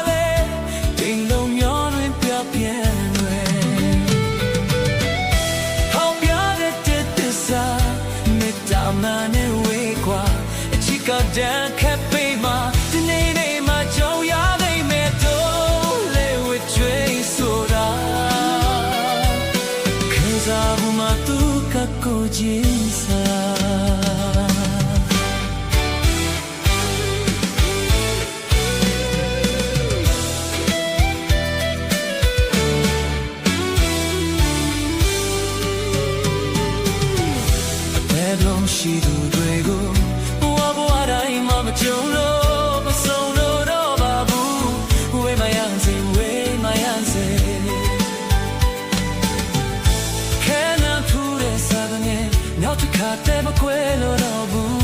လေတင်လုံးမျောတွင်ပြပြင်းတွေဟောပြတဲ့တစ္ဆာမေတ္တာမနဲ့ဝေးကွာအချစ်ကတန်ခက်ပေးမှာဒီနေ့နေ့မှာကြောက်ရလိမ့်မယ်တော့လေဝဲကျွေးဆိုတာခံစားမှုမှာသူကကိုချင်းစားရှိသူတွေကိုဘဝတိုင်းမှာမကြုံလို့မဆုံးလို့တော့ပါဘူးဝေးမရစေဝေးမရစေခဲနာထူတဲ့စာကနေနောက်တစ်ခါတည်းမကွဲလို့တော့ဘူး